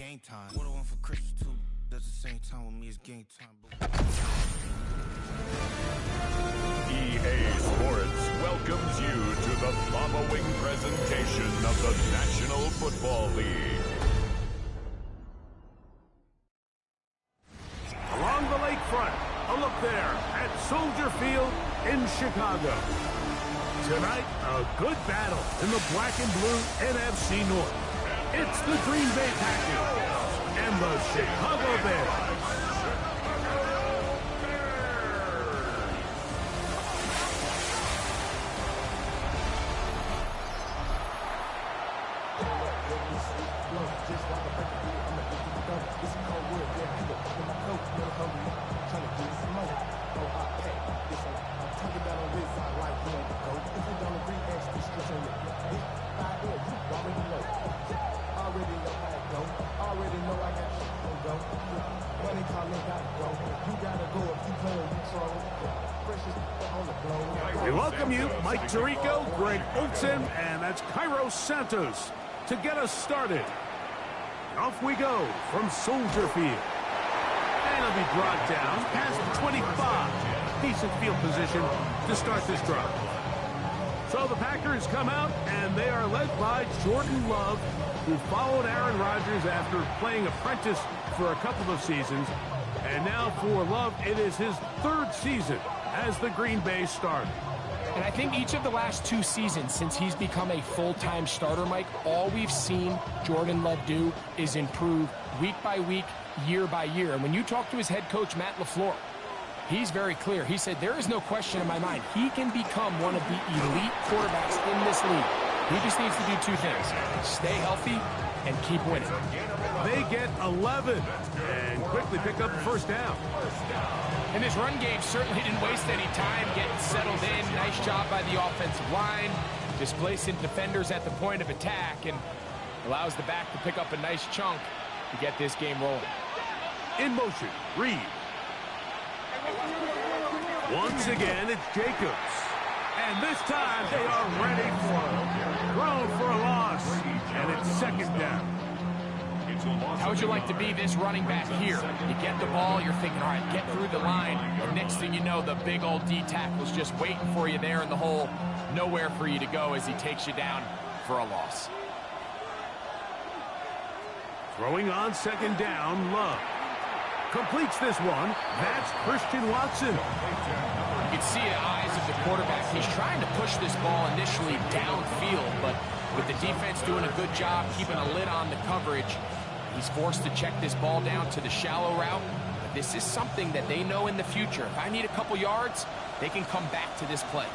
game time. What I want for Christmas too. That's the same time with me as game time. EA Sports welcomes you to the following presentation of the National Football League. Along the lakefront, a look there at Soldier Field in Chicago. Tonight, a good battle in the black and blue NFC North. It's the Green Bay Packers and the Chicago Bears. We welcome you, Mike Tirico, Greg Olson, and that's Cairo Santos to get us started. Off we go from Soldier Field. And it'll be brought down past the 25. Decent field position to start this drive. So the Packers come out, and they are led by Jordan Love, who followed Aaron Rodgers after playing apprentice for a couple of seasons. And now for Love, it is his third season as the Green Bay starter. And I think each of the last 2 seasons since he's become a full-time starter, Mike, all we've seen Jordan Love do is improve week by week, year by year. And when you talk to his head coach, Matt LaFleur, he's very clear. He said, there is no question in my mind. He can become one of the elite quarterbacks in this league. He just needs to do 2 things: stay healthy and keep winning. They get 11 and quickly pick up the first down. And this run game certainly didn't waste any time getting settled in. Nice job by the offensive line, displacing defenders at the point of attack, and allows the back to pick up a nice chunk to get this game rolling. In motion, Reed. Once again, it's Jacobs. And this time they are ready for it. Thrown for a loss, and it's second down. How would you like to be this running back here? You get the ball, you're thinking, all right, get through the line. And next thing you know, the big old D tackle's just waiting for you there in the hole. Nowhere for you to go as he takes you down for a loss. Throwing on second down, Love. Completes this one. That's Christian Watson. You can see the eyes of the quarterback. He's trying to push this ball initially downfield, but with the defense doing a good job keeping a lid on the coverage, he's forced to check this ball down to the shallow route. But this is something that they know in the future. If I need a couple yards, they can come back to this play.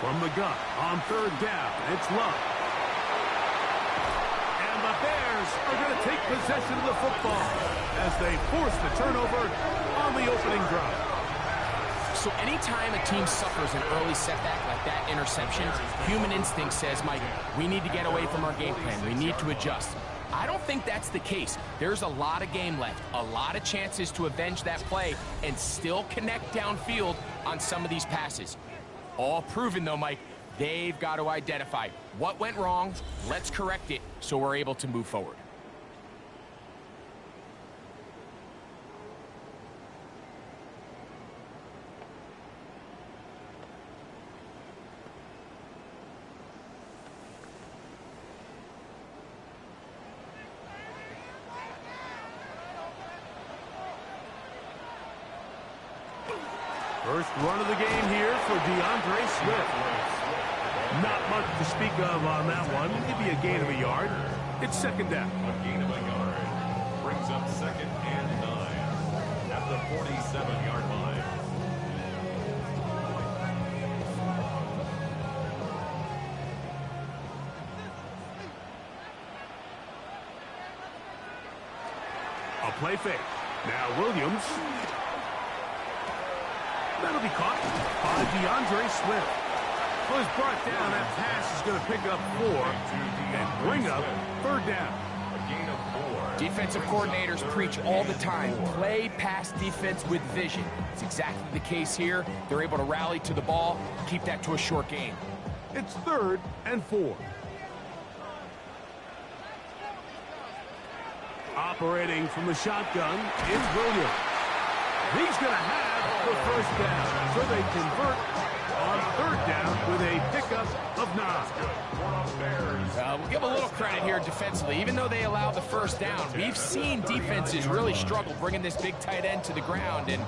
From the gun on third down, it's Love. And the Bears are going to take possession of the football as they force the turnover on the opening drive. So anytime a team suffers an early setback like that interception, human instinct says, Mike, we need to get away from our game plan. We need to adjust. I don't think that's the case. There's a lot of game left, a lot of chances to avenge that play and still connect downfield on some of these passes. All proven, though, Mike, they've got to identify what went wrong, let's correct it so we're able to move forward. First run of the game here for DeAndre Swift. Not much to speak of on that one. Maybe a gain of a yard. It's second down. A gain of a yard brings up 2nd and 9 at the 47-yard line. A play fake. Now Williams. That'll be caught by DeAndre Swift. Was brought down. That pass is going to pick up 4 and bring up third down. A gain of 4. Defensive coordinators preach all the time, play pass defense with vision. It's exactly the case here. They're able to rally to the ball, keep that to a short gain. It's 3rd and 4. Operating from the shotgun, it's Williams. He's going to have the first down, so they convert on third down with a pickup of 9. We'll give a little credit here defensively. Even though they allowed the first down, we've seen defenses really struggle bringing this big tight end to the ground, and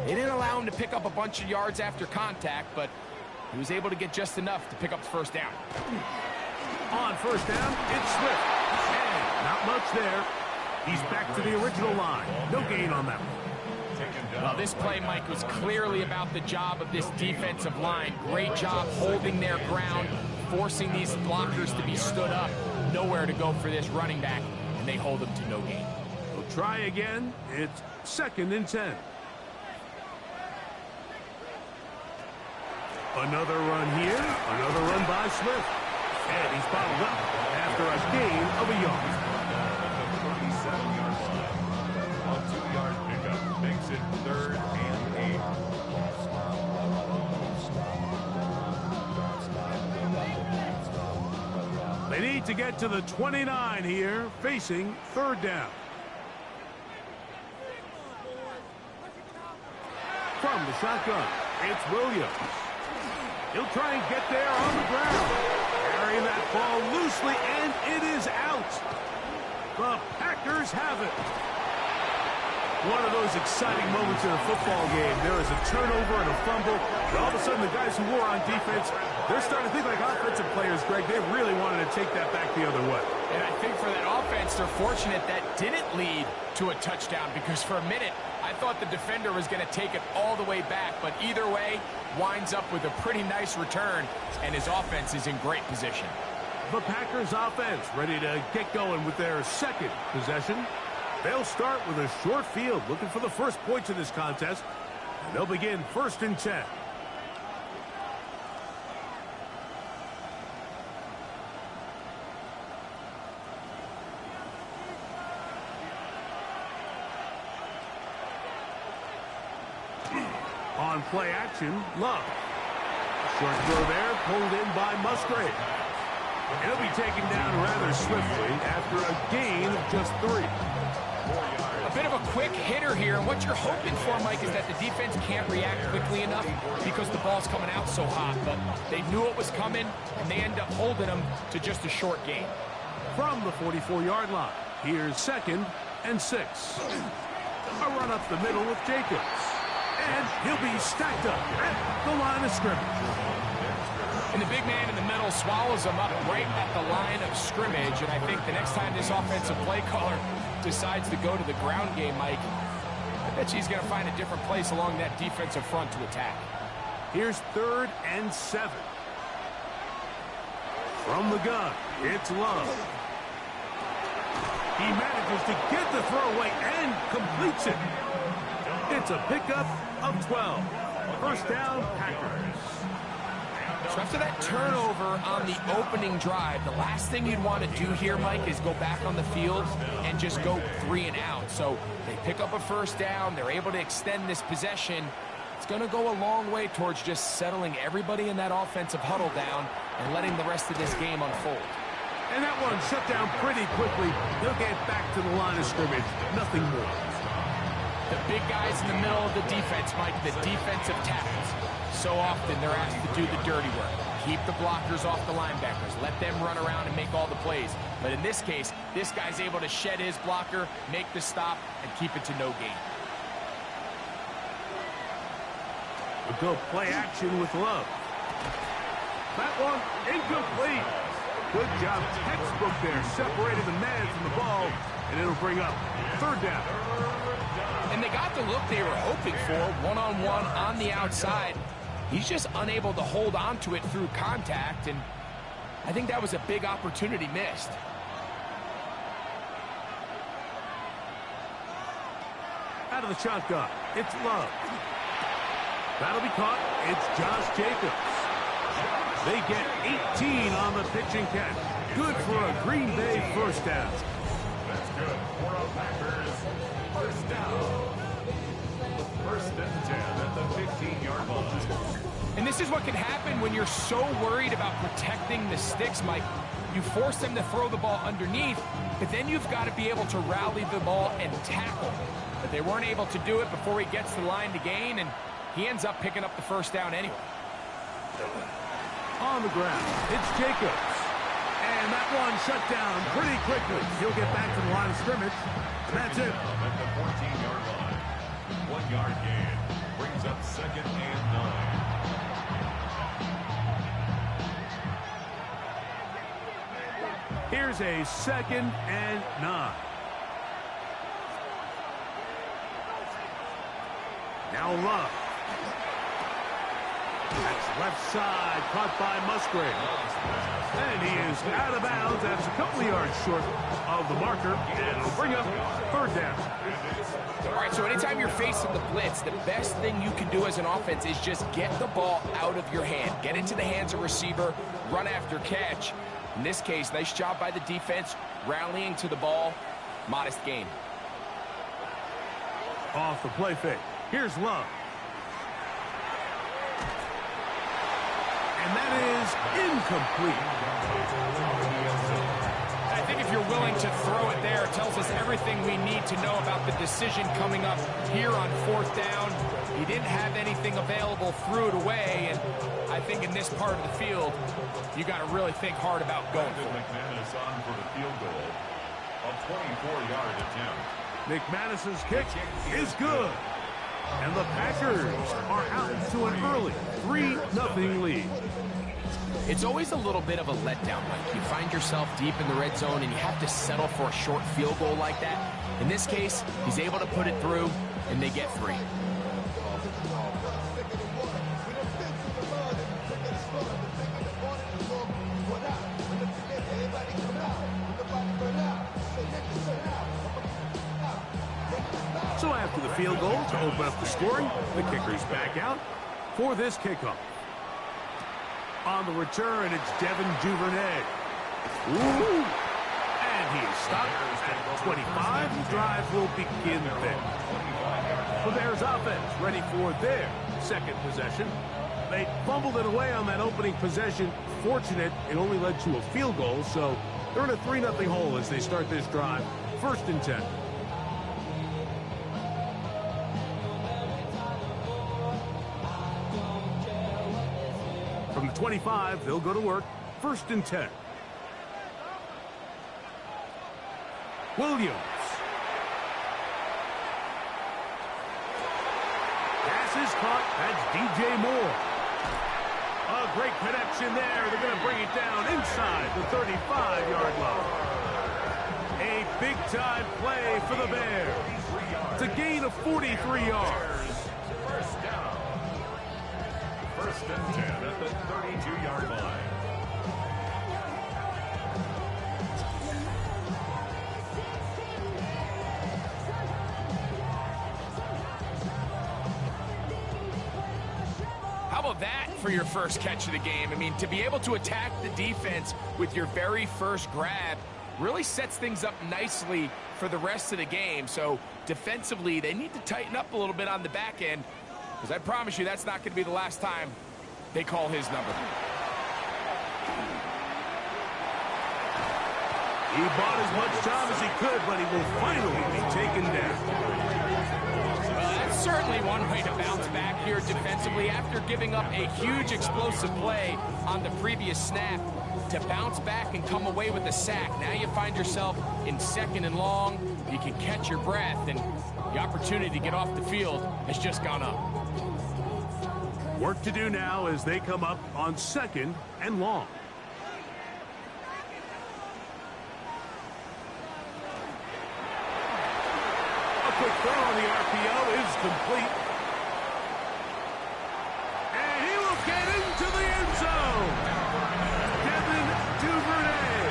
they didn't allow him to pick up a bunch of yards after contact, but he was able to get just enough to pick up the first down. On first down, it's Swift. And not much there. He's back to the original line. No gain on that one. Well, this play, Mike, was clearly about the job of this defensive line. Great job holding their ground, forcing these blockers to be stood up. Nowhere to go for this running back, and they hold him to no gain. We'll try again. It's 2nd and 10. Another run here. Another run by Swift. And he's bottled up after a gain of a yard. Makes it 3rd and 8. They need to get to the 29 here, facing 3rd down. From the shotgun, it's Williams. He'll try and get there on the ground. Carrying that ball loosely, and it is out. The Packers have it. One of those exciting moments in a football game. There is a turnover and a fumble. And all of a sudden, the guys who were on defense, they're starting to think like offensive players, Greg. They really wanted to take that back the other way. And I think for that offense, they're fortunate that didn't lead to a touchdown, because for a minute, I thought the defender was going to take it all the way back. But either way, winds up with a pretty nice return, and his offense is in great position. The Packers offense ready to get going with their 2nd possession. They'll start with a short field, looking for the first points in this contest. And they'll begin 1st and 10. On play action, Love. Short throw there, pulled in by Musgrave. He'll be taken down rather swiftly after a gain of just 3. A bit of a quick hitter here, and what you're hoping for, Mike, is that the defense can't react quickly enough because the ball's coming out so hot, but they knew it was coming, and they end up holding them to just a short gain. From the 44-yard line, here's 2nd and 6. A run up the middle with Jacobs. And he'll be stacked up at the line of scrimmage. And the big man in the middle swallows him up right at the line of scrimmage. And I think the next time this offensive play caller decides to go to the ground game, Mike, I bet you he's going to find a different place along that defensive front to attack. Here's 3rd and 7. From the gun, it's Love. He manages to get the throwaway and completes it. It's a pickup of 12. 1st down, Packers. So after that turnover on the opening drive, the last thing you'd want to do here, Mike, is go back on the field and just go 3 and out. So they pick up a 1st down. They're able to extend this possession. It's going to go a long way towards just settling everybody in that offensive huddle down and letting the rest of this game unfold. And that one shut down pretty quickly. They'll get back to the line of scrimmage. Nothing more. The big guys in the middle of the defense, Mike, the defensive tackles. So often they're asked to do the dirty work. Keep the blockers off the linebackers. Let them run around and make all the plays. But in this case, this guy's able to shed his blocker, make the stop, and keep it to no gain. We'll go play action with Love. That one incomplete. Good job, textbook there. Separated the man from the ball, and it'll bring up 3rd down. And they got the look they were hoping for, one-on-one on the outside. He's just unable to hold on to it through contact, and I think that was a big opportunity missed. Out of the shotgun, it's Love. That'll be caught. It's Josh Jacobs. They get 18 on the pitch and catch. Good for a Green Bay 1st down. That's good for a Packers 1st down. 1st and 10 at the 15-yard line. And this is what can happen when you're so worried about protecting the sticks, Mike. You force them to throw the ball underneath, but then you've got to be able to rally the ball and tackle. But they weren't able to do it before he gets to the line to gain, and he ends up picking up the first down anyway. On the ground, it's Jacobs. And that one shut down pretty quickly. He'll get back to the line of scrimmage. That's it. At the 14-yard line. 1 yard gain brings up 2nd and 9. Here's a 2nd and 9. Now Love. That's left side, caught by Musgrave. And he is out of bounds. That's a couple of yards short of the marker, and it'll bring up 3rd down. All right, so anytime you're facing the blitz, the best thing you can do as an offense is just get the ball out of your hand. Get into the hands of receiver, run after catch. In this case, nice job by the defense, rallying to the ball. Modest gain. Off the play fake. Here's Love. And that is incomplete. I think if you're willing to throw it there, it tells us everything we need to know about the decision coming up here on 4th down. He didn't have anything available, threw it away, and I think in this part of the field, you got to really think hard about going for it. McManus on for the field goal. A 24-yard attempt. McManus's kick is good. And the Packers are out to an early 3-0 lead. It's always a little bit of a letdown, Mike. You find yourself deep in the red zone and you have to settle for a short field goal like that. In this case, he's able to put it through, and they get 3. So after the field goal to open up the scoring, the kicker's back out for this kickoff. On the return, it's Devin Duvernay. Ooh! And he is stopped at 25. The drive will begin there. The Bears offense ready for their 2nd possession. They fumbled it away on that opening possession. Fortunate, it only led to a field goal, so they're in a 3-0 hole as they start this drive. 1st and 10. From the 25, they'll go to work. 1st and 10. Williams. Pass is caught. That's DJ Moore. A great connection there. They're going to bring it down inside the 35-yard line. A big-time play for the Bears. It's a gain of 43 yards. 1st and 10 at the 32-yard line. How about that for your first catch of the game? I mean, to be able to attack the defense with your very first grab really sets things up nicely for the rest of the game. So defensively, they need to tighten up a little bit on the back end, because I promise you that's not going to be the last time they call his number. He bought as much time as he could, but he will finally be taken down. Well, that's certainly one way to bounce back here defensively. After giving up a huge explosive play on the previous snap, to bounce back and come away with a sack. Now you find yourself in 2nd and long. You can catch your breath, and the opportunity to get off the field has just gone up. Work to do now as they come up on 2nd and long. A quick throw on the RPO is complete. And he will get into the end zone. Devin Duvernay.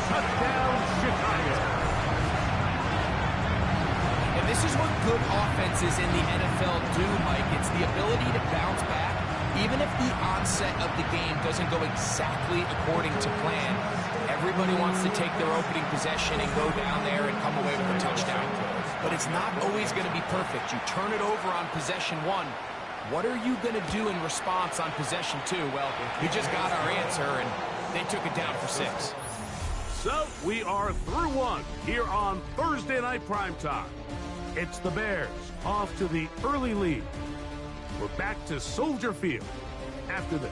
Touchdown, Chicago. And this is what good offenses in the NFL do, Mike. It's the ability to bounce back, even if the onset of the game doesn't go exactly according to plan. Everybody wants to take their opening possession and go down there and come away with a touchdown. But it's not always going to be perfect. You turn it over on possession 1, What are you going to do in response on possession 2? Well, we just got our answer, and they took it down for 6. So we are through one here on Thursday Night Primetime. It's the Bears off to the early lead. We're back to Soldier Field after this.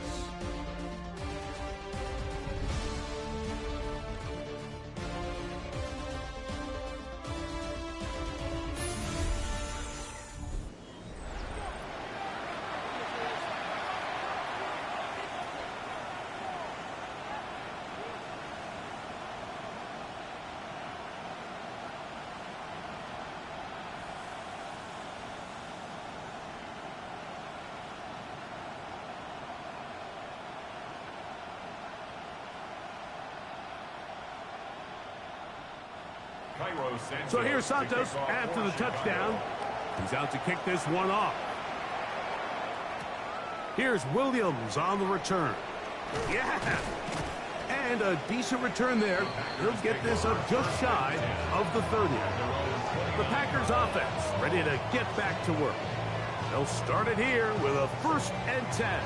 So here's Santos after the touchdown. He's out to kick this one off. Here's Williams on the return. Yeah! And a decent return there. He'll get this up just shy of the 30. The Packers offense ready to get back to work. They'll start it here with a 1st and 10.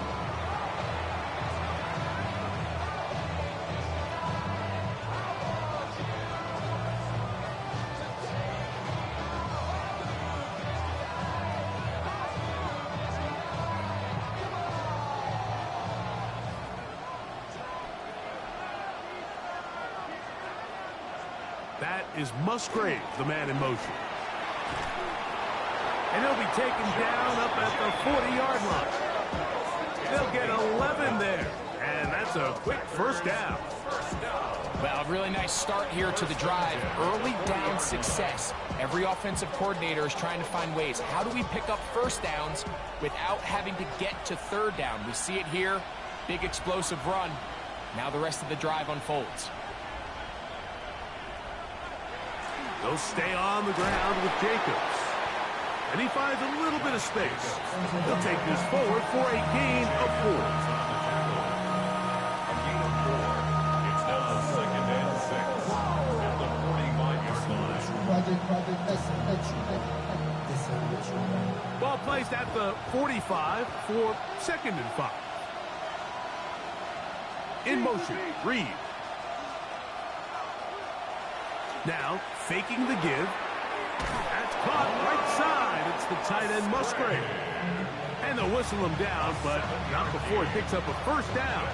That is Musgrave, the man in motion. And he'll be taken down up at the 40-yard line. They'll get 11 there. And that's a quick 1st down. Well, a really nice start here to the drive. Early down success. Every offensive coordinator is trying to find ways. How do we pick up 1st downs without having to get to 3rd down? We see it here. Big explosive run. Now the rest of the drive unfolds. They'll stay on the ground with Jacobs. And he finds a little bit of space. He'll take this forward for a gain of 4. A gain of 4. It's now 2nd and 6 at the 45-yard line. Ball placed at the 45 for 2nd and 5. In motion, Reed. Now, faking the give. That's caught right side. It's the tight end, Musgrave. And they'll whistle him down, but not before he picks up a 1st down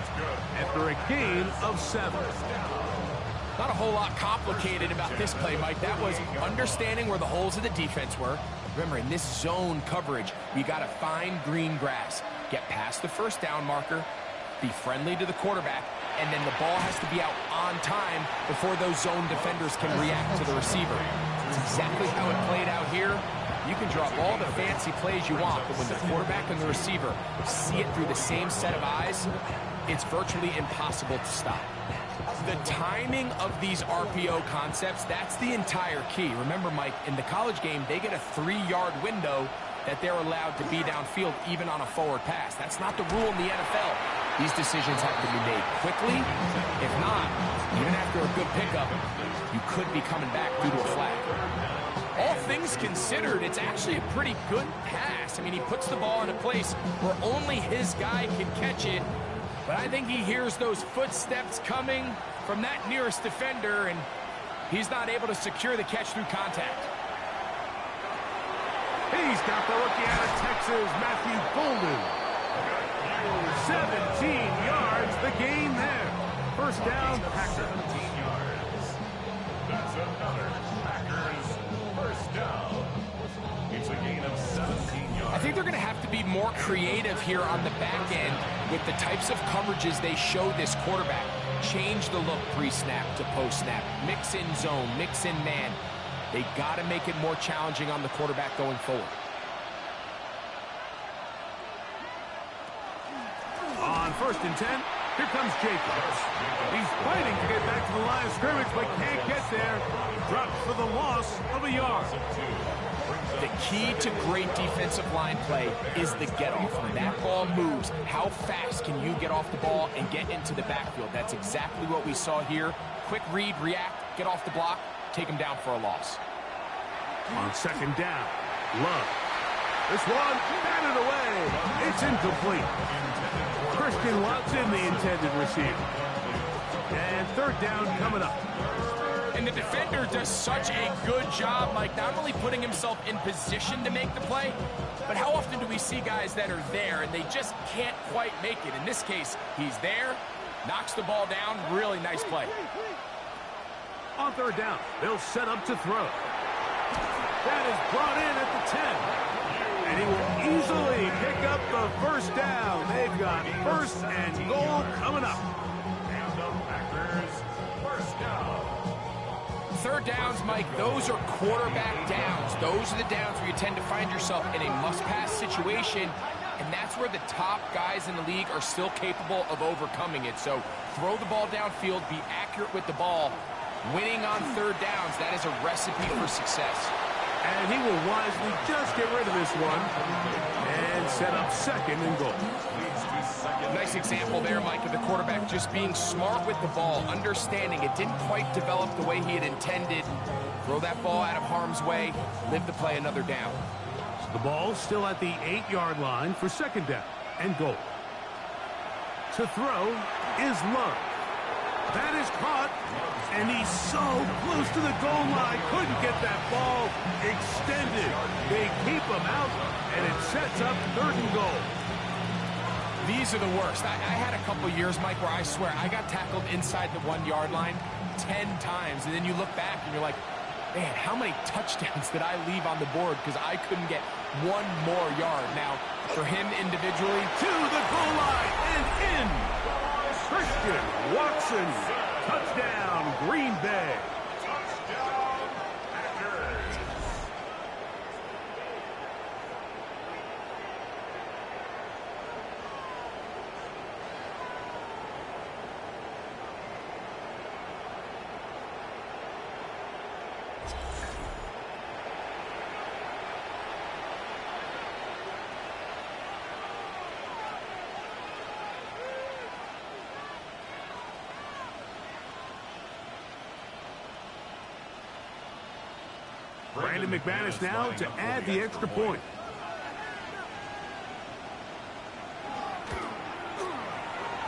after a gain of 7. Not a whole lot complicated about this play, Mike. That was understanding where the holes of the defense were. Remember, in this zone coverage, we got to find green grass. Get past the 1st down marker, be friendly to the quarterback, and then the ball has to be out on time before those zone defenders can react to the receiver. It's exactly how it played out here. You can draw up all the fancy plays you want, but when the quarterback and the receiver see it through the same set of eyes, it's virtually impossible to stop. The timing of these RPO concepts, that's the entire key. Remember, Mike, in the college game, they get a 3-yard window that they're allowed to be downfield even on a forward pass. That's not the rule in the NFL. These decisions have to be made quickly. If not, even after a good pickup, you could be coming back due to a flag. All things considered, it's actually a pretty good pass. I mean, he puts the ball in a place where only his guy can catch it. But I think he hears those footsteps coming from that nearest defender, and he's not able to secure the catch through contact. He's got the rookie out of Texas, Matthew Golden. 17 yards, the gain there. 1st down, Packers. 17 yards. That's another Packers 1st down. It's a gain of 17 yards. I think they're going to have to be more creative here on the back end with the types of coverages they show this quarterback. Change the look pre-snap to post-snap. Mix in zone, mix in man. They got to make it more challenging on the quarterback going forward. On 1st and 10, here comes Jacobs. He's fighting to get back to the line of scrimmage, but can't get there. Dropped for the loss of a yard. The key to great defensive line play is the get-off. When that ball moves, how fast can you get off the ball and get into the backfield? That's exactly what we saw here. Quick read, react, get off the block, take him down for a loss. On 2nd down, Love. This one, batted away. It's incomplete. Christian Watson, the intended receiver. And third down coming up. And the defender does such a good job, Mike, not only putting himself in position to make the play, but how often do we see guys that are there and they just can't quite make it? In this case, he's there, knocks the ball down, really nice play. On third down, they'll set up to throw. That is brought in at the 10. And he will easily pick up the first down. They've got first and goal coming up. And the Packers, first down. Third downs, Mike, those are quarterback downs. Those are the downs where you tend to find yourself in a must-pass situation, and that's where the top guys in the league are still capable of overcoming it. So throw the ball downfield, be accurate with the ball. Winning on third downs, that is a recipe for success. And he will wisely just get rid of this one and set up second and goal. Nice example there, Mike, of the quarterback just being smart with the ball, understanding it didn't quite develop the way he had intended. Throw that ball out of harm's way, live to play another down. The ball still at the 8-yard line for second down and goal. To throw is Love. That is caught, and he's so close to the goal line. Couldn't get that ball extended. They keep him out, and it sets up third and goal. These are the worst. I had a couple years, Mike, where I swear I got tackled inside the 1-yard line 10 times, and then you look back and you're like, man, how many touchdowns did I leave on the board because I couldn't get one more yard? Now, for him individually, To the goal line and in. Christian Watson, touchdown, Green Bay. Touchdown, Packers. Brandon McManus now to add the extra point.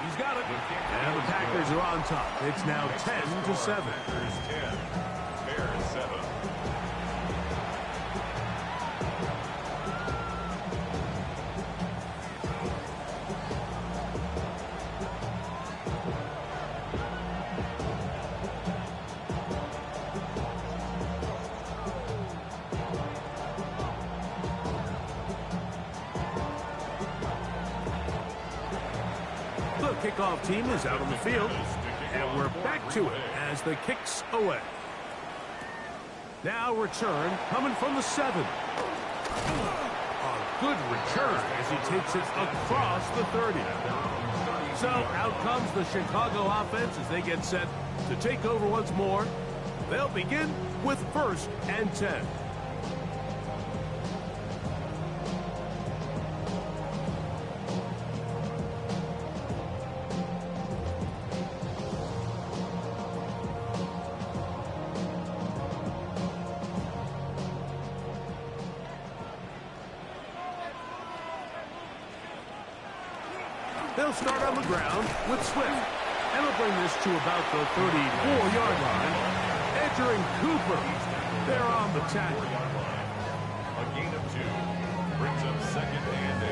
He's got it. And the Packers are on top. It's now 10-7. Packers 10, Bears 7. The kickoff team is out on the field, and we're back to it as the kick's away. Now return coming from the 7. A good return as he takes it across the 30. So out comes the Chicago offense as they get set to take over once more. They'll begin with first and 10. They'll start on the ground with Swift. And they'll bring this to about the 34-yard line. Entering Cooper. They're on the tackle. A gain of 2 brings up second and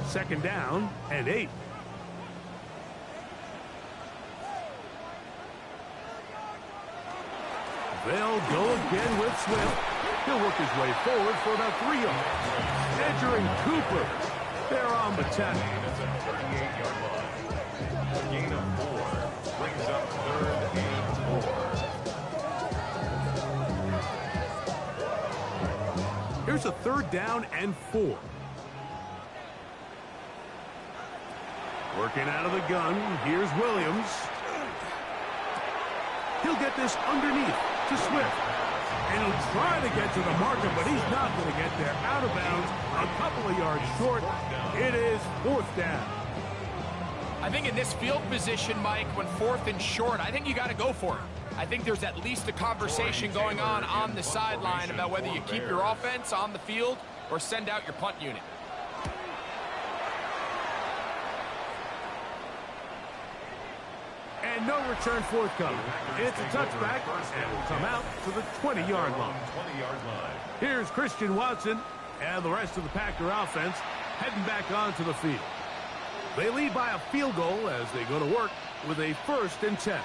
8. Second down and 8. They'll go again with Swift. He'll work his way forward for about 3 yards. Entering Cooper. They're on the tackle. It's a 38-yard line. A gain of 4 brings up third and 4. Here's a third down and 4. Working out of the gun. Here's Williams. He'll get this underneath to Swift. And he'll try to get to the marker, but he's not going to get there. Out of bounds, a couple of yards short. It is fourth down. I think in this field position, Mike, when fourth and short, I think you got to go for it. I think there's at least a conversation going on the sideline about whether you keep your offense on the field or send out your punt unit. And no return forthcoming. It's a touchback, and will come out to the 20-yard line. Here's Christian Watson and the rest of the Packer offense heading back onto the field. They lead by a field goal as they go to work with a 1st and 10.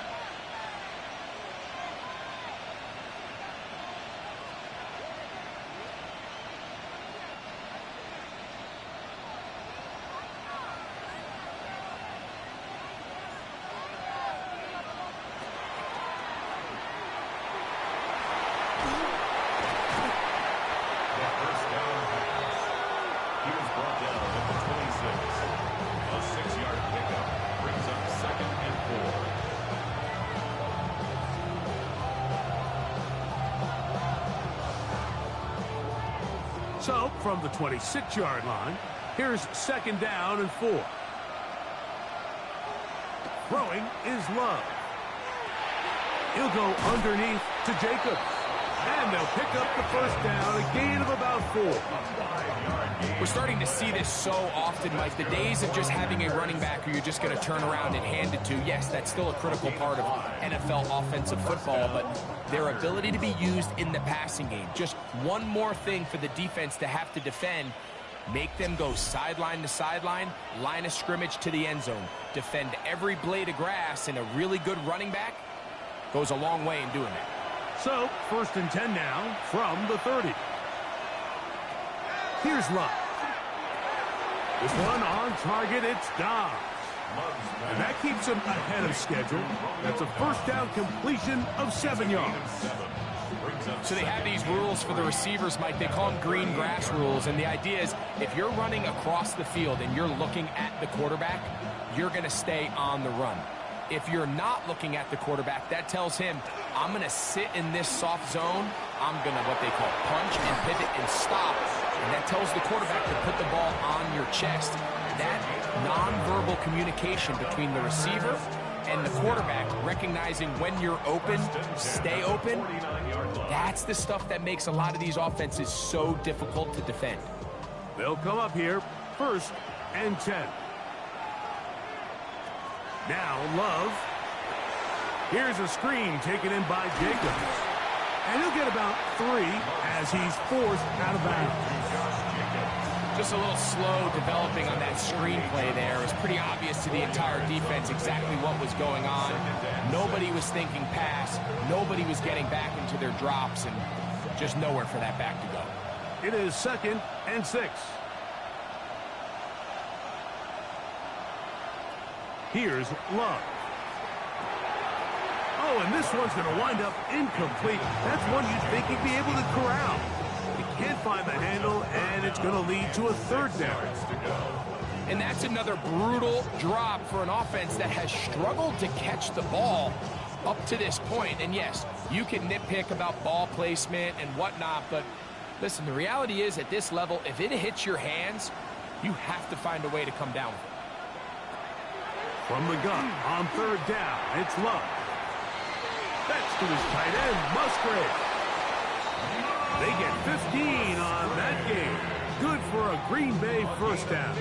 So, from the 26-yard line, here's 2nd down and 4. Throwing is Love. He'll go underneath to Jacobs. And they'll pick up the 1st down, a gain of about 4. We're starting to see this so often, Mike. The days of just having a running back who you're just going to turn around and hand it to, yes, that's still a critical part of NFL offensive football, but their ability to be used in the passing game. Just one more thing for the defense to have to defend. Make them go sideline to sideline, line of scrimmage to the end zone. Defend every blade of grass, and a really good running back goes a long way in doing that. So, 1st and 10 now from the 30. Here's Love. This one on target, it's Dobbs. And that keeps him ahead of schedule. That's a 1st down completion of 7 yards. So they have these rules for the receivers, Mike. They call them green grass rules. And the idea is if you're running across the field and you're looking at the quarterback, you're going to stay on the run. If you're not looking at the quarterback, that tells him, I'm going to sit in this soft zone. I'm going to, what they call, punch and pivot and stop. And that tells the quarterback to put the ball on your chest. That nonverbal communication between the receiver and the quarterback, recognizing when you're open, stay open, that's the stuff that makes a lot of these offenses so difficult to defend. They'll come up here, 1st and 10. Now Love. Here's a screen taken in by Jacobs. And he'll get about 3 as he's forced out of bounds. Just a little slow developing on that screenplay there. It was pretty obvious to the entire defense exactly what was going on. Nobody was thinking pass. Nobody was getting back into their drops, and just nowhere for that back to go. It is 2nd and 6. Here's Love. Oh, and this one's going to wind up incomplete. That's one you'd think he'd be able to corral. He can't find the handle, and it's going to lead to a 3rd down. And that's another brutal drop for an offense that has struggled to catch the ball up to this point. And yes, you can nitpick about ball placement and whatnot, but listen, the reality is at this level, if it hits your hands, you have to find a way to come down with it. From the gun on 3rd down, it's Love. That's to his tight end, Musgrave. They get 15 on that game. Good for a Green Bay 1st down.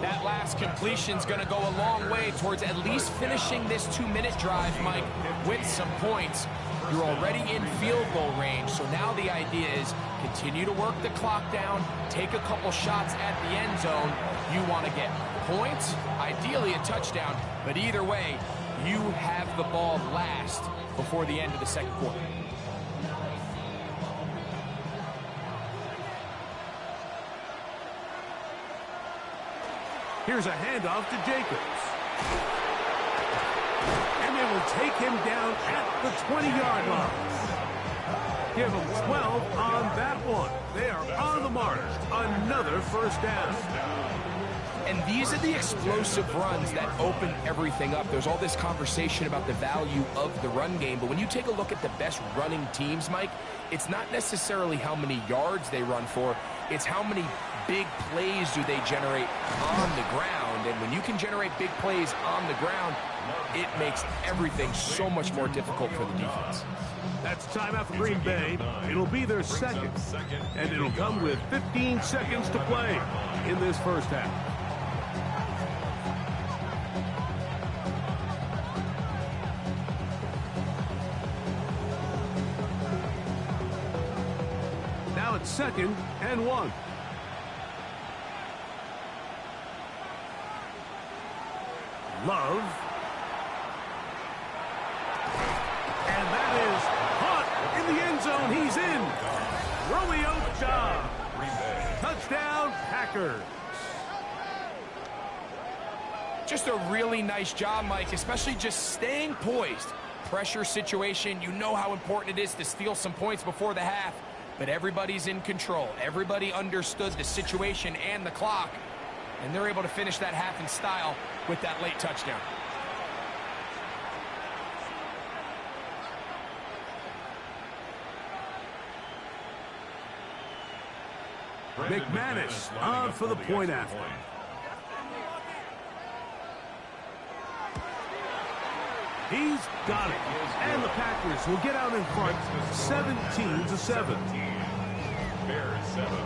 That last completion's going to go a long way towards at least finishing this 2-minute drive, Mike, with some points. You're already in field goal range, so now the idea is continue to work the clock down, take a couple shots at the end zone. You want to get points, ideally a touchdown, but either way, you have the ball last before the end of the 2nd quarter. Here's a handoff to Jacobs. And they will take him down at the 20-yard line. Give him 12 on that one. They are on the march. Another 1st down. And these are the explosive runs that open everything up. There's all this conversation about the value of the run game, but when you take a look at the best running teams, Mike, it's not necessarily how many yards they run for, it's how many big plays do they generate on the ground? And when you can generate big plays on the ground, it makes everything so much more difficult for the defense. That's timeout for Green Bay. It'll be their second, and it'll come with 15 seconds to play in this first half. Now it's 2nd and 1. Love. And that is caught in the end zone. He's in. Romeo job. Touchdown, Packers. Just a really nice job, Mike, especially just staying poised. Pressure situation, you know how important it is to steal some points before the half, but everybody's in control. Everybody understood the situation and the clock, and they're able to finish that half in style with that late touchdown. McManus on for the point after. He's got it. And the Packers will get out in front 17-7. Bears 7.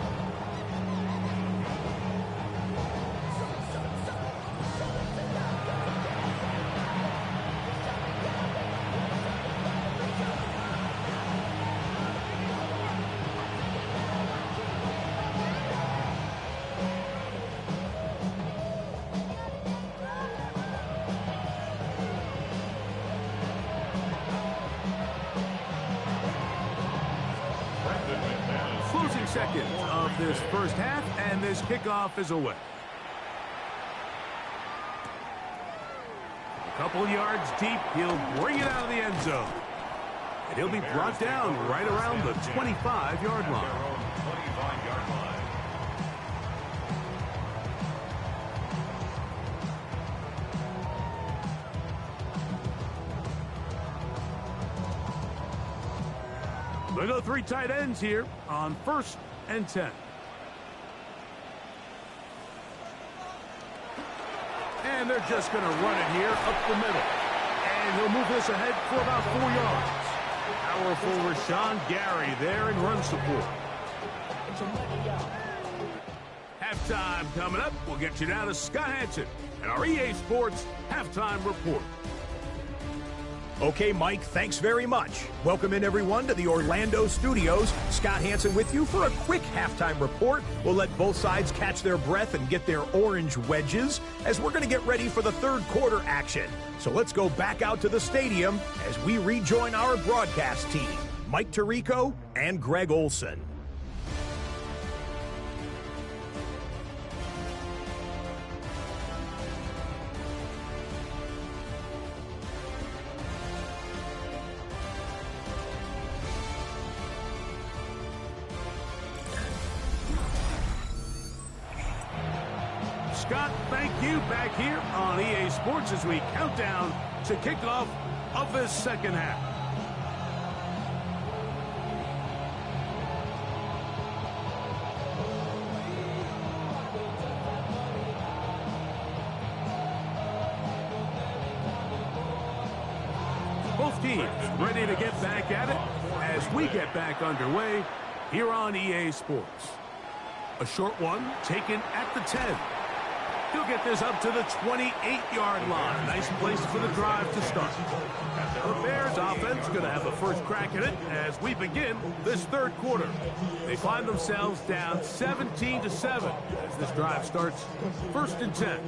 Closing seconds of this first half, and this kickoff is away. A couple yards deep, he'll bring it out of the end zone. And he'll be brought down right around the 25-yard line. They go 3 tight ends here on 1st and 10. And they're just going to run it here up the middle. And he'll move this ahead for about 4 yards. Powerful Rashawn Gary there in run support. Halftime coming up. We'll get you down to Scott Hansen and our EA Sports Halftime Report. Okay, Mike, thanks very much. Welcome in, everyone, to the Orlando studios. Scott Hansen with you for a quick halftime report. We'll let both sides catch their breath and get their orange wedges as we're going to get ready for the third quarter action. So let's go back out to the stadium as we rejoin our broadcast team, Mike Tirico and Greg Olson. Scott, thank you. Back here on EA Sports as we count down to kickoff of this second half. Both teams ready to get back at it as we get back underway here on EA Sports. A short one taken at the 10. He'll get this up to the 28-yard line. Nice place for the drive to start. The Bears offense going to have the first crack at it as we begin this third quarter. They find themselves down 17-7 as this drive starts 1st and 10.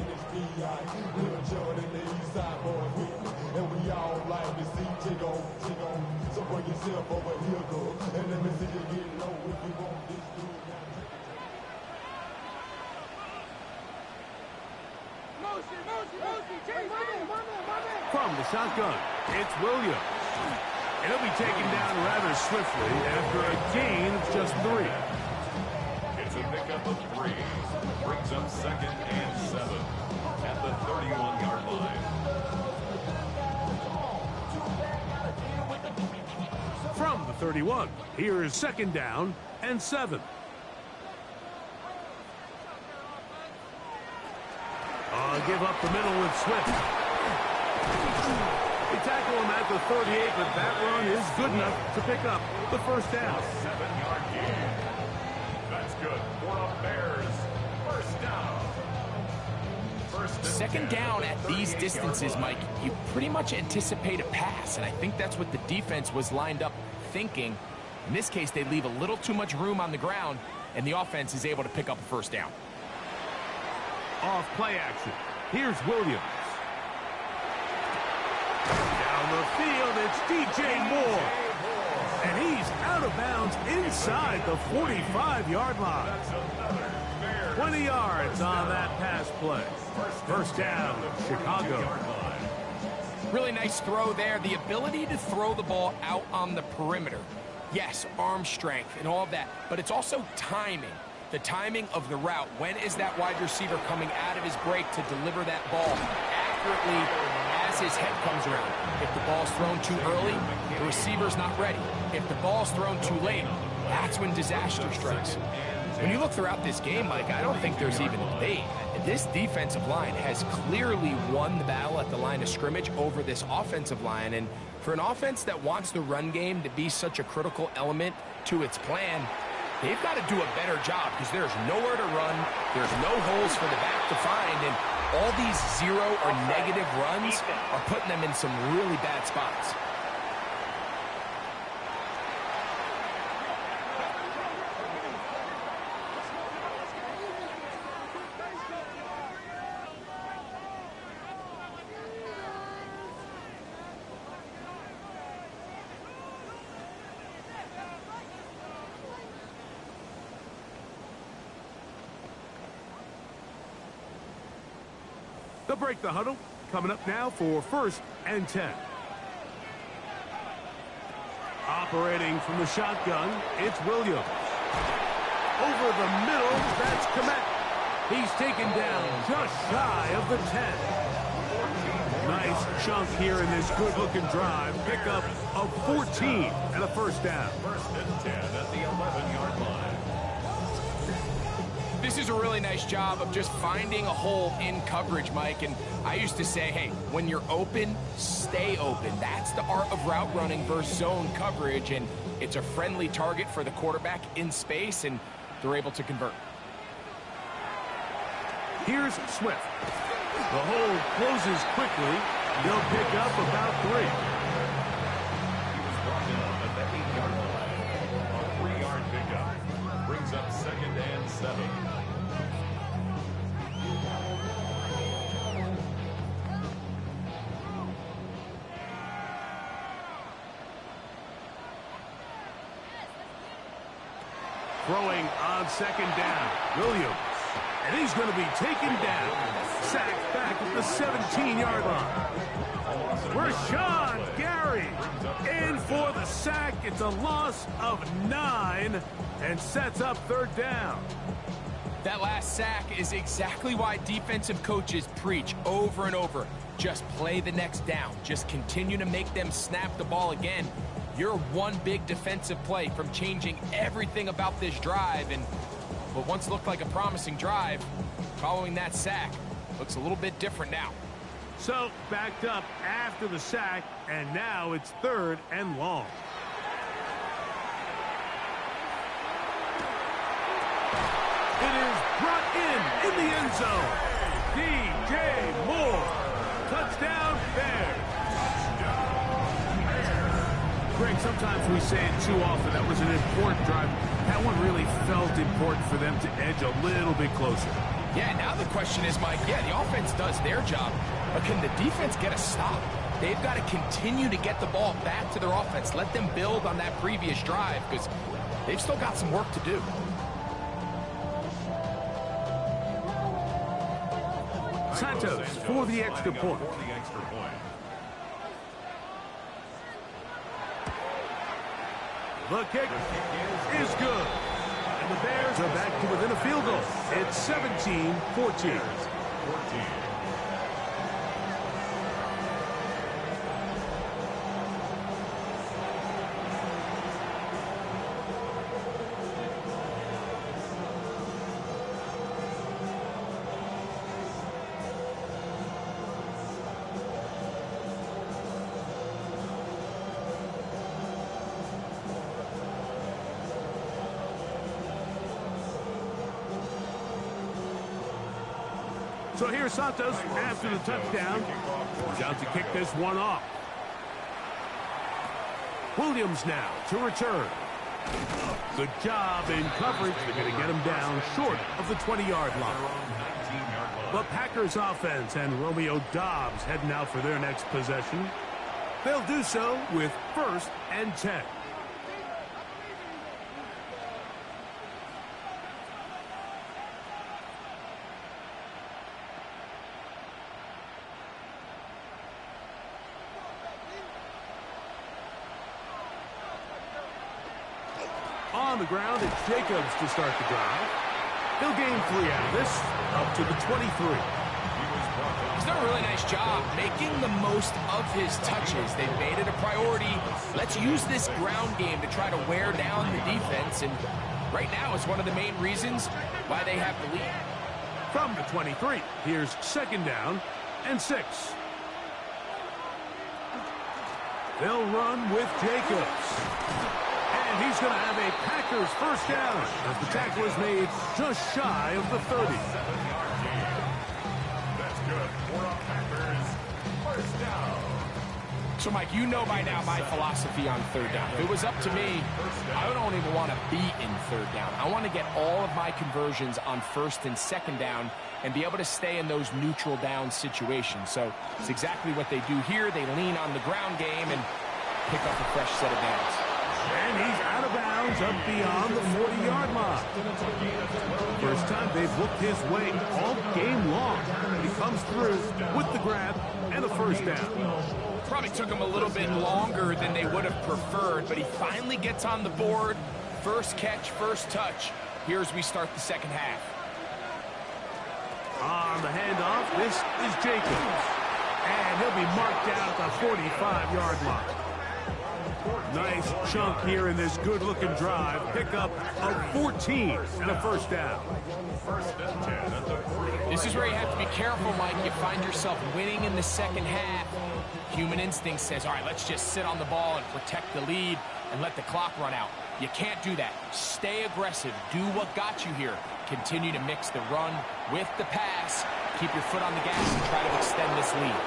From the shotgun, it's Williams. And he'll be taken down rather swiftly after a gain of just 3. It's a pickup of 3. Brings up 2nd and 7 at the 31-yard line. From the 31, here is 2nd down and 7. Give up the middle with Swift. They tackle him at the 38, but that run is good enough to pick up the first down. 7-yard gain. That's good for the Bears. First down. Second down at these distances, Mike, you pretty much anticipate a pass, and I think that's what the defense was lined up thinking. In this case, they leave a little too much room on the ground, and the offense is able to pick up a first down. Off play action. Here's Williams. Down the field, it's DJ Moore. And he's out of bounds inside the 45-yard line. 20 yards on that pass play. First down, Chicago. Really nice throw there. The ability to throw the ball out on the perimeter. Yes, arm strength and all of that, but it's also timing. The timing of the route. When is that wide receiver coming out of his break to deliver that ball accurately as his head comes around? If the ball's thrown too early, the receiver's not ready. If the ball's thrown too late, that's when disaster strikes. When you look throughout this game, Mike, I don't think there's even a debate. This defensive line has clearly won the battle at the line of scrimmage over this offensive line. And for an offense that wants the run game to be such a critical element to its plan, they've got to do a better job because there's nowhere to run. There's no holes for the back to find. And all these zero or negative runs are putting them in some really bad spots. They'll break the huddle. Coming up now for 1st and 10. Operating from the shotgun, it's Williams. Over the middle, that's Komet. He's taken down just shy of the 10. Nice chunk here in this good-looking drive. Pick up of 14 and a first down. 1st and 10 at the 11-yard line. This is a really nice job of just finding a hole in coverage, Mike. And I used to say, hey, when you're open, stay open. That's the art of route running versus zone coverage. And it's a friendly target for the quarterback in space, and they're able to convert. Here's Swift. The hole closes quickly. They'll pick up about 3. He was brought down at the 8-yard line. A 3-yard pickup brings up 2nd and 7. Throwing on 2nd down, Williams. And he's going to be taken down. Sacked back at the 17-yard line. Rashawn Gary in for the sack. It's a loss of 9 and sets up 3rd down. That last sack is exactly why defensive coaches preach over and over. Just play the next down. Just continue to make them snap the ball again. You're one big defensive play from changing everything about this drive, and what once looked like a promising drive, following that sack, looks a little bit different now. So, backed up after the sack, and now it's 3rd and long. It is brought in the end zone. DJ Moore. Touchdown, Bears. Greg, sometimes we say it too often. That was an important drive. That one really felt important for them to edge a little bit closer. Yeah, now the question is, Mike, yeah, the offense does their job, but can the defense get a stop? They've got to continue to get the ball back to their offense. Let them build on that previous drive because they've still got some work to do. Santos for the extra point. The kick is good. And the Bears are back to within a field goal. It's 17-14. So here's Santos after the touchdown. He's out to kick this one off. Williams now to return. Good job in coverage. They're going to get him down short of the 20-yard line. The Packers offense and Romeo Doubs heading out for their next possession. They'll do so with 1st and 10. On the ground, it's Jacobs to start the drive. He'll gain 3 out of this, up to the 23. He's done a really nice job making the most of his touches. They've made it a priority. Let's use this ground game to try to wear down the defense, and right now it's one of the main reasons why they have the lead. From the 23, here's 2nd down and 6. They'll run with Jacobs. And he's going to have a Packers 1st down as the tackle is made just shy of the 30. That's good. For a Packers 1st down. So, Mike, you know by now my philosophy on 3rd down. If it was up to me, I don't even want to be in 3rd down. I want to get all of my conversions on 1st and 2nd down and be able to stay in those neutral down situations. So it's exactly what they do here. They lean on the ground game and pick up a fresh set of downs. And he's out of bounds up beyond the 40-yard line. First time they've looked his way all game long. He comes through with the grab and a 1st down. Probably took him a little bit longer than they would have preferred, but he finally gets on the board. 1st catch, 1st touch. Here as we start the 2nd half. On the handoff, this is Jacobs. And he'll be marked down at the 45-yard line. Nice chunk here in this good-looking drive. Pick up of 14 and a 1st down. This is where you have to be careful, Mike. You find yourself winning in the 2nd half. Human instinct says, all right, let's just sit on the ball and protect the lead and let the clock run out. You can't do that. Stay aggressive. Do what got you here. Continue to mix the run with the pass. Keep your foot on the gas and try to extend this lead.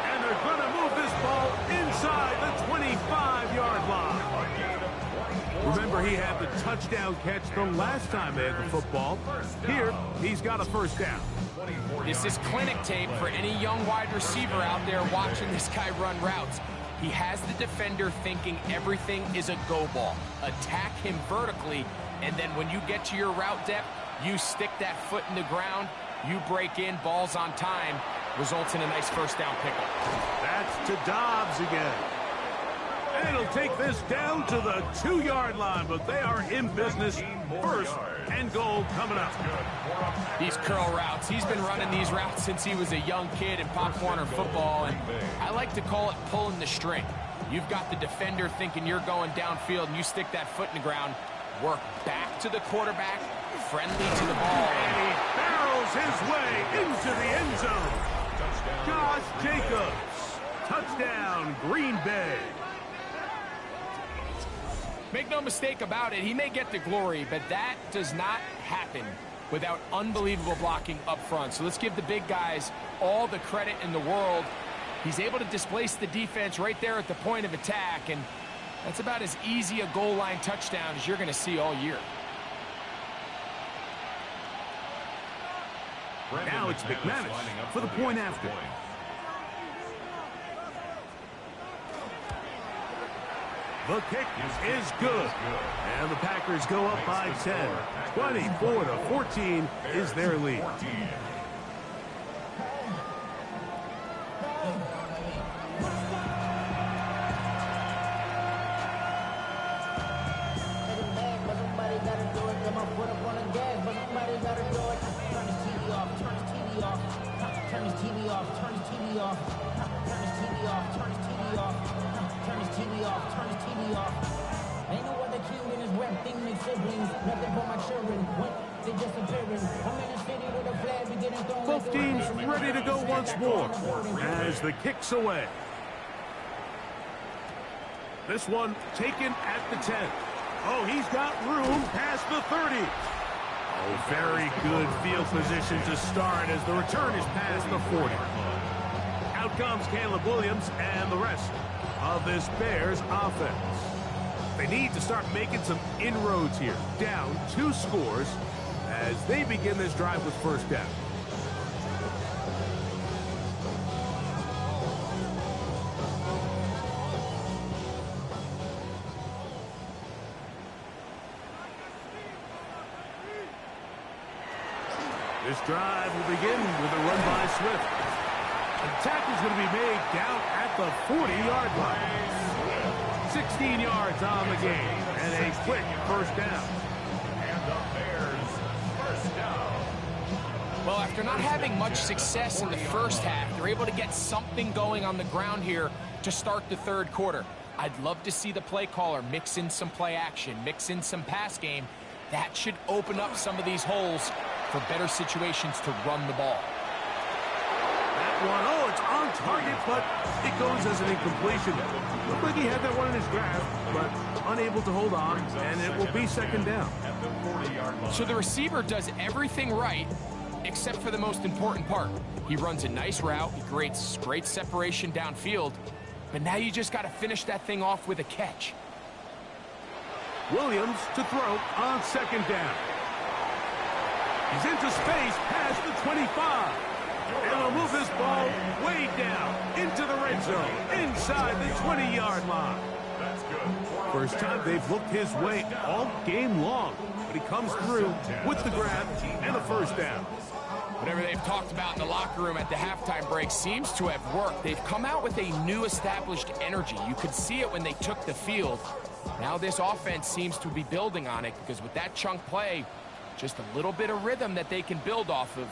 And they're going to move this ball inside the 25-yard line. Remember, he had the touchdown catch the last time they had the football. Here, he's got a 1st down. This is clinic tape for any young wide receiver out there watching this guy run routes. He has the defender thinking everything is a go ball. Attack him vertically, and then when you get to your route depth, you stick that foot in the ground, you break in, balls on time, results in a nice 1st down pickup. That's to Doubs again. And he'll take this down to the 2-yard line, but they are in business. 1st and goal coming up. These curl routes, he's been running these routes since he was a young kid in Pop Warner football, and I like to call it pulling the string. You've got the defender thinking you're going downfield, and you stick that foot in the ground, work back to the quarterback, friendly to the ball. And he barrels his way into the end zone. Josh Jacobs. Touchdown, Green Bay. Make no mistake about it, he may get the glory, but that does not happen without unbelievable blocking up front. So let's give the big guys all the credit in the world. He's able to displace the defense right there at the point of attack, and that's about as easy a goal line touchdown as you're going to see all year. Now it's McManus for the point after. The kick is good. And the Packers go up by 10. 24-14 is their lead. Ain't no other cute in his rap thing, they siblings. Nothing but my children. When they disappearing. I'm in a city with a flag, we getting thrown. Both teams ready to go once more as the kick's away. This one taken at the 10. Oh, he's got room past the 30. Oh, very good field position to start as the return is past the 40. Out comes Caleb Williams and the rest of this Bears offense. They need to start making some inroads here. Down 2 scores as they begin this drive with first down. This drive will begin with a run by Swift. The tackle's going to be made down at the 40-yard line. 16 yards on the game and a quick first down. And the Bears first down. Well, after not having much success in the first half, they're able to get something going on the ground here to start the third quarter. I'd love to see the play caller mix in some play action, mix in some pass game. That should open up some of these holes for better situations to run the ball. That one, oh, it's on target, but it goes as an incompletion. Looked like he had that one in his grasp, but unable to hold on, and it will be second down. So the receiver does everything right, except for the most important part. He runs a nice route, he creates great separation downfield, but now you just got to finish that thing off with a catch. Williams to throw on second down. He's into space past the 25. And he'll move this ball way down into the red zone, inside the 20-yard line. That's good. First time they've looked his way all game long, but he comes through with the grab and a first down. Whatever they've talked about in the locker room at the halftime break seems to have worked. They've come out with a new established energy. You could see it when they took the field. Now this offense seems to be building on it because with that chunk play, just a little bit of rhythm that they can build off of.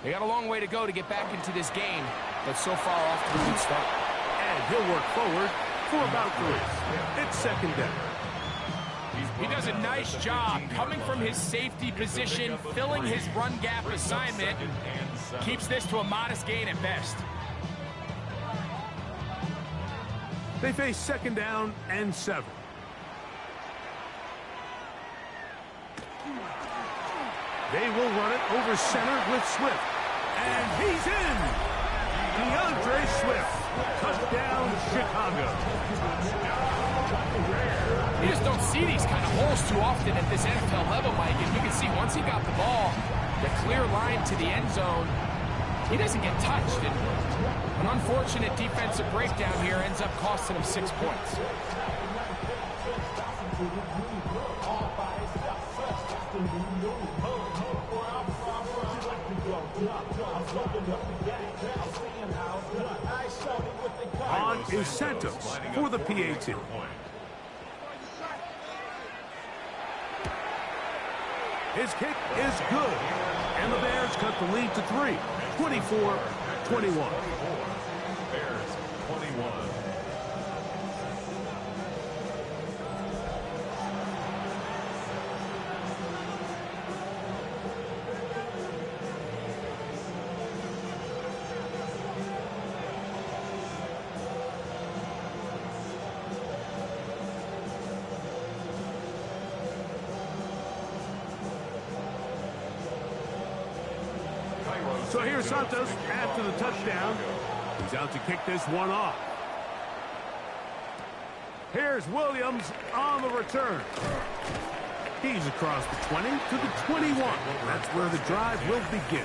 They got a long way to go to get back into this game, but so far off to a good start. And he'll work forward for about 3. It's second down. He does a nice job coming from his safety position, filling his run gap assignment. Keeps this to a modest gain at best. They face second down and 7. They will run it over center with Swift. And he's in! DeAndre Swift. Touchdown, Chicago. You just don't see these kind of holes too often at this NFL level, Mike. And you can see once he got the ball, the clear line to the end zone, he doesn't get touched. And an unfortunate defensive breakdown here ends up costing him 6 points. On is Santos for the PAT. His kick is good. And the Bears cut the lead to 3. 24-21. Bears 21. So here's Santos after the touchdown. He's out to kick this one off. Here's Williams on the return. He's across the 20 to the 21. That's where the drive will begin.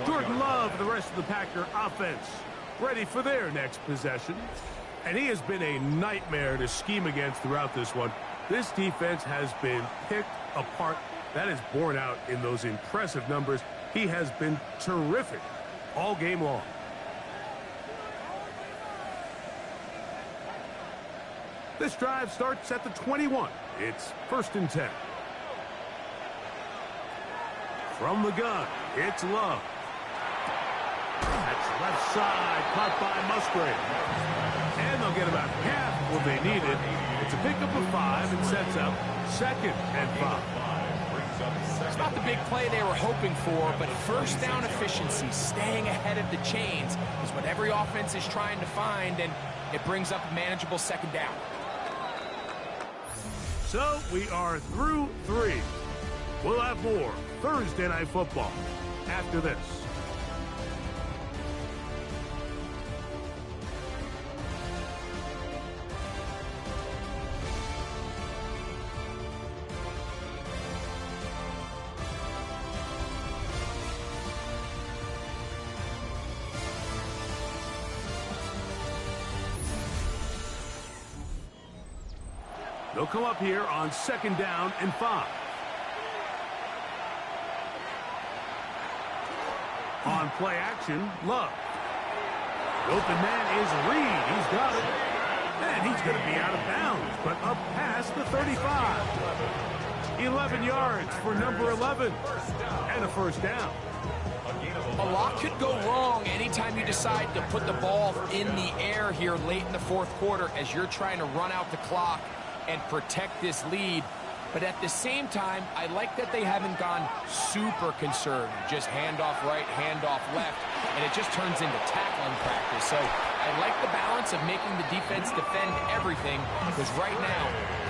Jordan Love, the rest of the Packer offense, ready for their next possession. And he has been a nightmare to scheme against throughout this one. This defense has been picked apart. That is borne out in those impressive numbers. He has been terrific all game long. This drive starts at the 21. It's 1st and 10. From the gun, it's Love. That's left side, caught by Musgrave. And they'll get about half what they needed. It's a pickup of 5 and sets up 2nd and 5. It's not the big play they were hoping for, but first down efficiency, staying ahead of the chains, is what every offense is trying to find, and it brings up a manageable 2nd down. So we are through 3. We'll have more Thursday Night Football after this. They'll come up here on 2nd down and 5. On play action, Love. The open man is Reed. He's got it. And he's going to be out of bounds, but up past the 35. 11 yards for number 11. And a first down. A lot could go wrong anytime you decide to put the ball in the air here late in the 4th quarter as you're trying to run out the clock and protect this lead. But at the same time, I like that they haven't gone super conservative. Just handoff right, handoff left, and it just turns into tackling practice. So I like the balance of making the defense defend everything, because right now,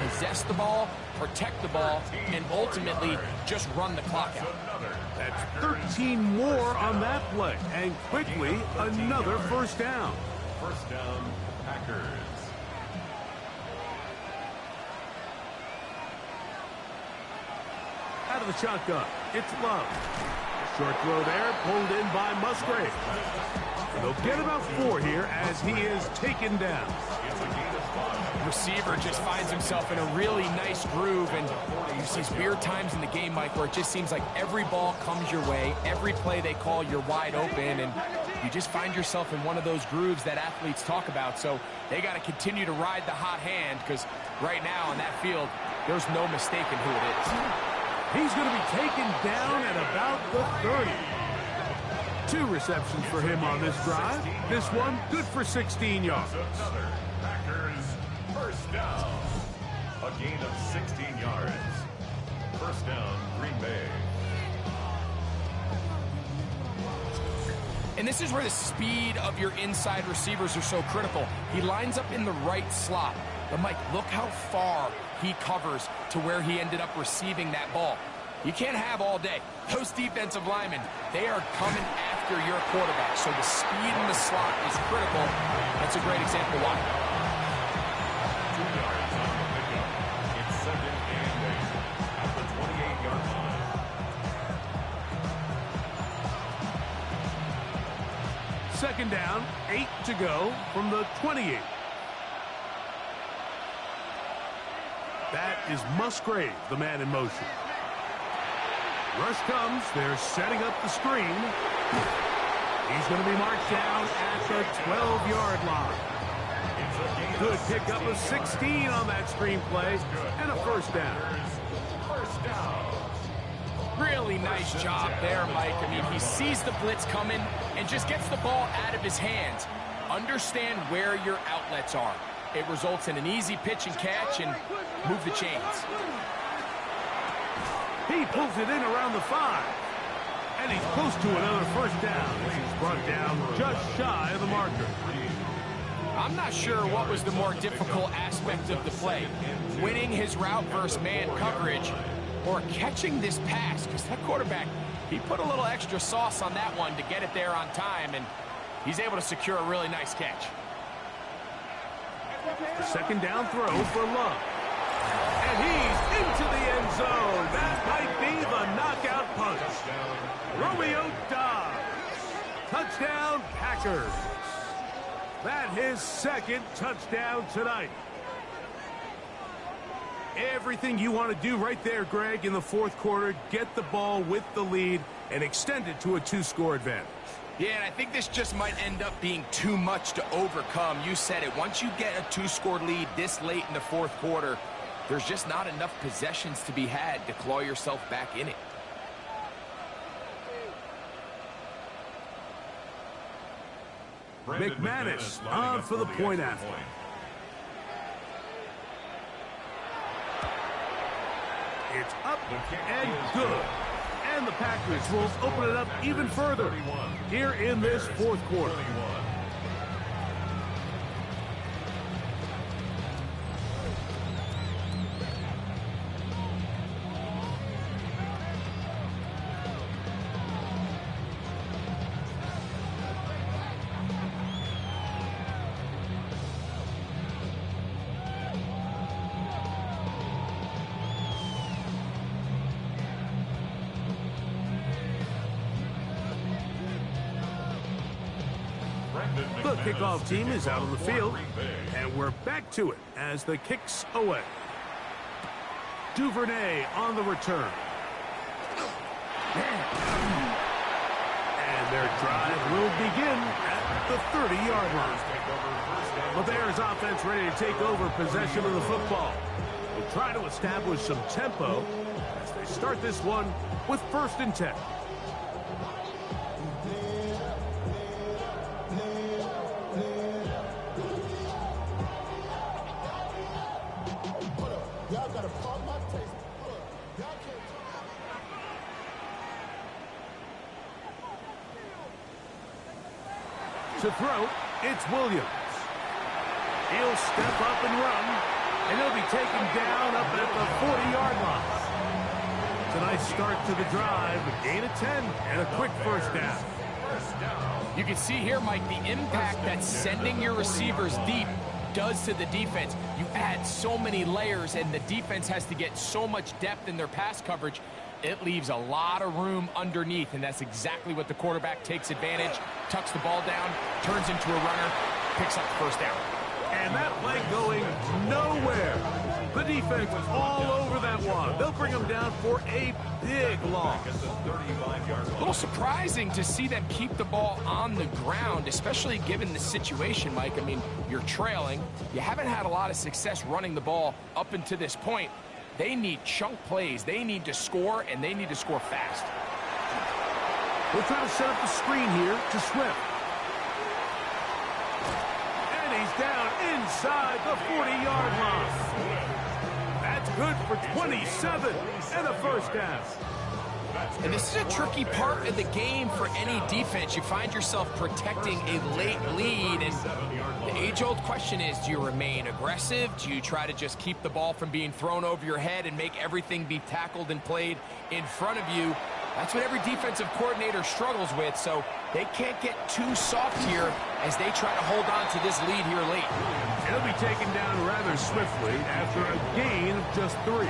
possess the ball, protect the ball, and ultimately just run the clock out. That's 13 more on that play, and quickly another first down. First down, Packers. Out of the shotgun, it's Love. Short throw there, pulled in by Musgrave. And they'll get about 4 here as he is taken down. Receiver just finds himself in a really nice groove, and there's these weird times in the game, Mike, where it just seems like every ball comes your way, every play they call, you're wide open, and you just find yourself in one of those grooves that athletes talk about. So they got to continue to ride the hot hand, because right now in that field, there's no mistaking who it is. He's going to be taken down at about the 30. 2 receptions for him on this drive. This one good for 16 yards. Another Packers first down. A gain of 16 yards. First down, Green Bay. And this is where the speed of your inside receivers are so critical. He lines up in the right slot. But, Mike, look how far he covers to where he ended up receiving that ball. You can't have all day. Those defensive linemen, they are coming after your quarterback. So the speed in the slot is critical. That's a great example why. 2 yards on the pickup. It's 2nd and 8 at the 28-yard line. Second down, 8 to go from the 28. That is Musgrave, the man in motion. Rush comes. They're setting up the screen. He's going to be marked down at the 12-yard line. Good pickup of 16 on that screen play, and a first down. Really nice job there, Mike. I mean, he sees the blitz coming and just gets the ball out of his hands. Understand where your outlets are. It results in an easy pitch and catch and move the chains. He pulls it in around the 5. And he's close to another first down. He's brought down just shy of the marker. I'm not sure what was the more difficult aspect of the play. Winning his route versus man coverage or catching this pass, because that quarterback, he put a little extra sauce on that one to get it there on time, and he's able to secure a really nice catch. The second down throw for Love. And he's into the end zone. That might be the knockout punch. Romeo Dobbs. Touchdown, Packers. That his 2nd touchdown tonight. Everything you want to do right there, Greg, in the 4th quarter. Get the ball with the lead and extend it to a 2-score advantage. Yeah, and I think this just might end up being too much to overcome. You said it. Once you get a 2-score lead this late in the 4th quarter, there's just not enough possessions to be had to claw yourself back in it. McManus on for the point after. It's up and good. And the Packers will open it up even further here in this 4th quarter. The kickoff team is out on the field, and we're back to it as the kick's away. Duvernay on the return. And their drive will begin at the 30-yard line. The Bears offense ready to take over possession of the football. We'll try to establish some tempo as they start this one with 1st and 10. To throw, it's Williams. He'll step up and run, and he'll be taken down up at the 40-yard line. It's a nice start to the drive, a gain of 10, and a quick 1st down. You can see here, Mike, the impact that sending your receivers deep does to the defense. You add so many layers, and the defense has to get so much depth in their pass coverage. It leaves a lot of room underneath, and that's exactly what the quarterback takes advantage, tucks the ball down, turns into a runner, picks up the 1st down. And that play going nowhere. The defense is all over that one. They'll bring them down for a big loss. A little surprising to see them keep the ball on the ground, especially given the situation, Mike. I mean, you're trailing. You haven't had a lot of success running the ball up until this point. They need chunk plays. They need to score, and they need to score fast. We'll try to set up the screen here to Swift. And he's down inside the 40-yard line. That's good for 27 and a 1st down. And this is a tricky part of the game for any defense. You find yourself protecting a late lead, and the age-old question is, do you remain aggressive? Do you try to just keep the ball from being thrown over your head and make everything be tackled and played in front of you? That's what every defensive coordinator struggles with, so they can't get too soft here as they try to hold on to this lead here late. He'll be taken down rather swiftly after a gain of just 3.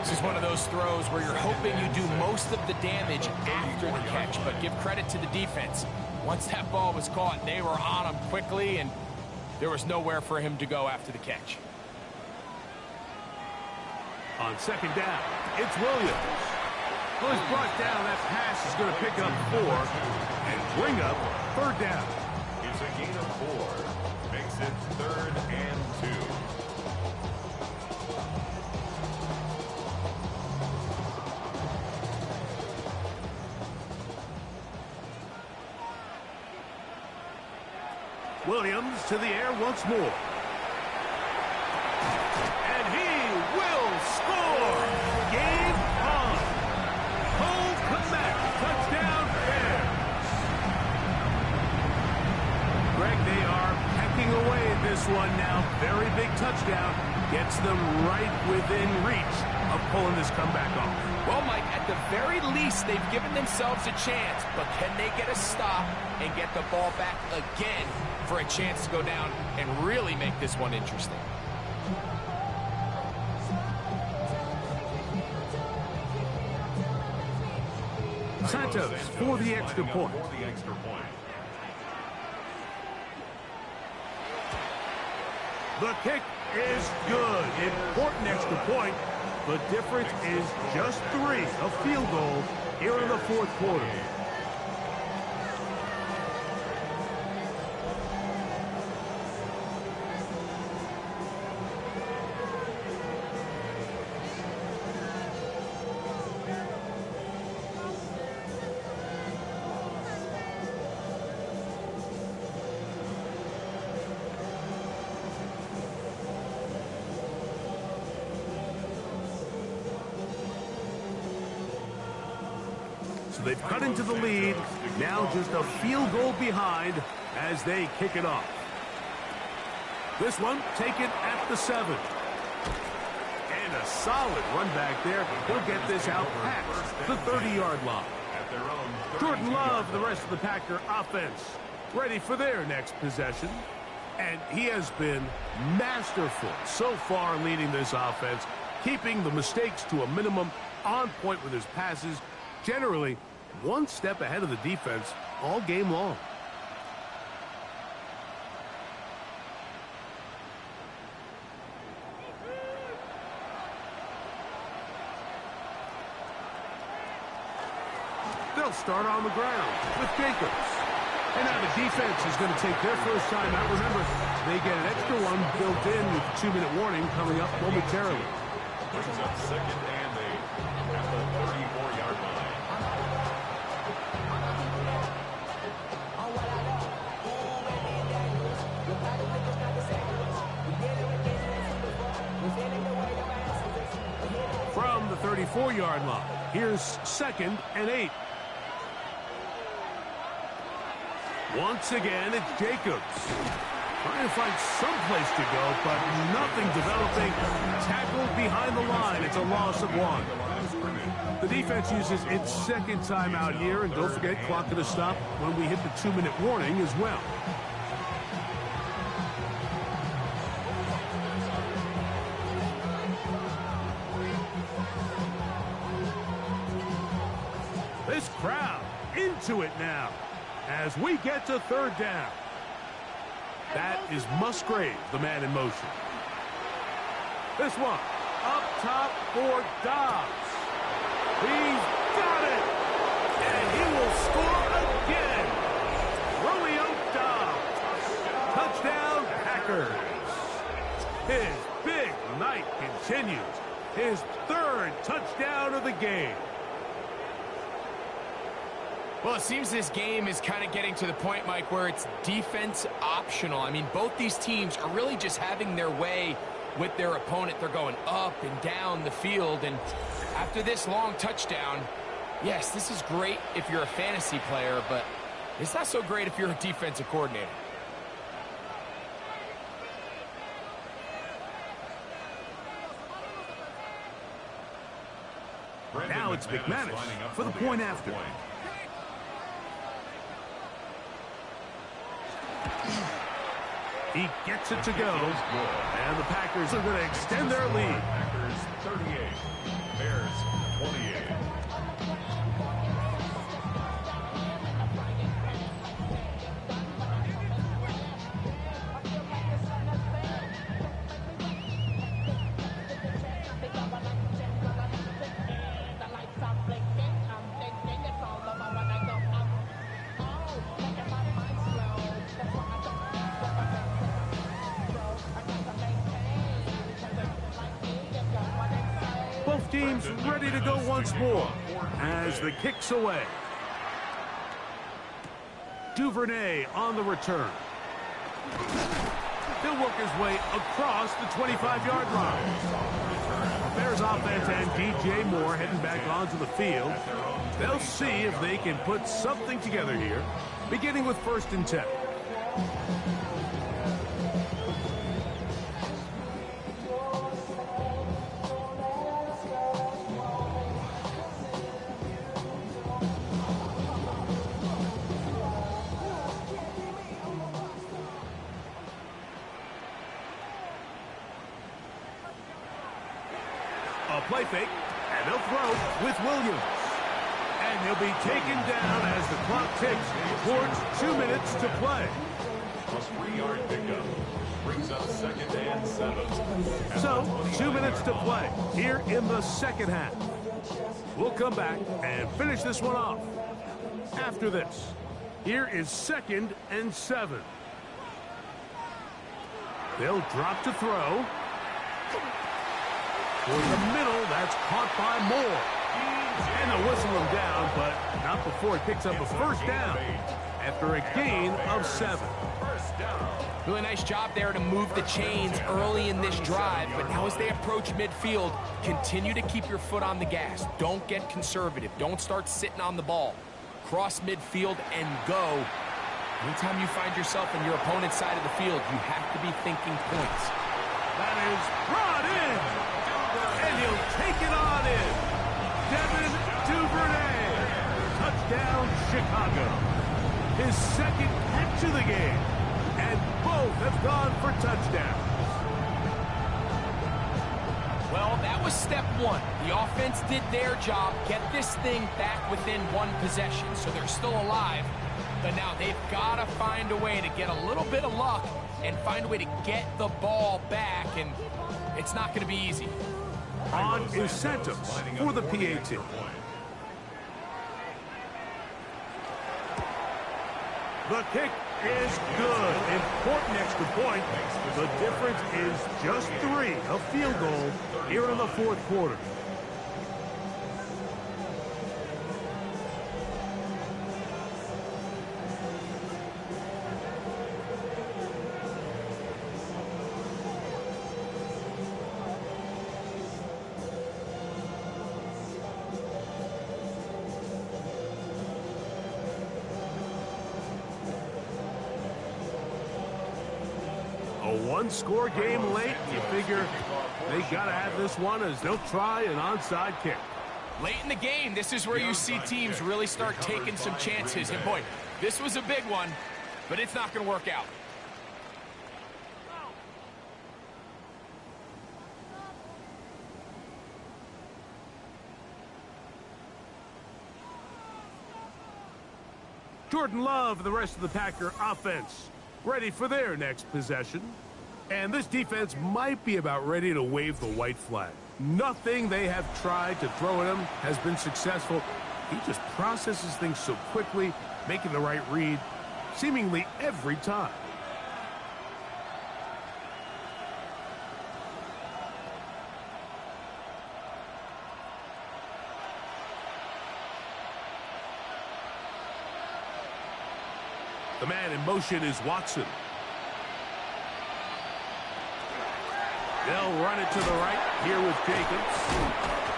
This is one of those throws where you're hoping you do most of the damage after the catch, but give credit to the defense. Once that ball was caught, they were on him quickly, and there was nowhere for him to go after the catch. On 2nd down, it's Williams. Well, he's brought down. That pass is going to pick up 4 and bring up 3rd down. It's a gain of 4. Makes it 3rd and 2. Williams to the air once more. And he will score! Game on! Cole Kmet, touchdown Bears! Greg, they are pecking away at this one now. Very big touchdown. Gets them right within reach of pulling this comeback off. Well, Mike, at the very least, they've given themselves a chance, but can they get a stop and get the ball back again for a chance to go down and really make this one interesting? Santos for the extra point. The kick is good. Important extra point. The difference is just 3, a field goal here in the 4th quarter. So they've cut into the lead. Now just a field goal behind as they kick it off. This one taken at the 7. And a solid run back there. He'll get this out past the 30-yard line. Jordan Love, the rest of the Packer offense, ready for their next possession. And he has been masterful so far leading this offense, keeping the mistakes to a minimum, on point with his passes, generally one step ahead of the defense all game long. start on the ground with Jacobs. And now the defense is going to take their first time out. Remember, they get an extra one built in with 2-minute warning coming up momentarily. Brings up second and 8 at the 34-yard line. From the 34-yard line, here's second and 8. Once again, it's Jacobs. Trying to find some place to go, but nothing developing. Tackled behind the line. It's a loss of 1. The defense uses its second timeout here, and don't forget, clock going to stop when we hit the 2-minute warning as well. This crowd into it now as we get to third down. That is Musgrave, the man in motion. This one, up top for Dobbs. He's got it! And he will score again! Romeo Dobbs. Touchdown, Packers. His big night continues. His third touchdown of the game. Well, it seems this game is kind of getting to the point, Mike, where it's defense optional. I mean, both these teams are really just having their way with their opponent. They're going up and down the field, and after this long touchdown, yes, this is great if you're a fantasy player, but it's not so great if you're a defensive coordinator. Now it's McManus for the point after. He gets it to go, and the Packers are going to extend their lead. Packers 38, Bears 28. Both teams ready to go once more as the kick's away. Duvernay on the return. He'll work his way across the 25-yard line. Bears offense and DJ Moore heading back onto the field. They'll see if they can put something together here, beginning with 1st and 10. A play fake, and they'll throw with Williams. And he'll be taken down as the clock ticks towards 2 minutes to play. A 3-yard pickup brings up 2nd and 7. So, 2 minutes to play here in the second half. We'll come back and finish this one off. After this, here is 2nd and 7. They'll drop to throw. For the middle, that's caught by Moore. And they'll whistle him down, but not before he picks up a first down after a gain of 7. Really nice job there to move the chains early in this drive, but now as they approach midfield, continue to keep your foot on the gas. Don't get conservative. Don't start sitting on the ball. Cross midfield and go. Anytime you find yourself on your opponent's side of the field, you have to be thinking points. That is brought in. And he'll take it on in. Devin Duvernay. Touchdown, Chicago. His second catch of the game. And both have gone for touchdowns. Well, that was step one. The offense did their job. Get this thing back within one possession, so they're still alive. But now they've got to find a way to get a little bit of luck and find a way to get the ball back, and it's not going to be easy. On incentives for the PAT. The kick is good. Important extra point. The difference is just 3, a field goal here in the fourth quarter. A one-score game late. You figure they got to have this one as they'll try an onside kick. Late in the game, this is where you see teams really start taking some chances. And boy, this was a big one, but it's not going to work out. Jordan Love and the rest of the Packer offense ready for their next possession. And this defense might be about ready to wave the white flag. Nothing they have tried to throw at him has been successful. He just processes things so quickly, making the right read seemingly every time. The man in motion is Watson. They'll run it to the right here with Jacobs.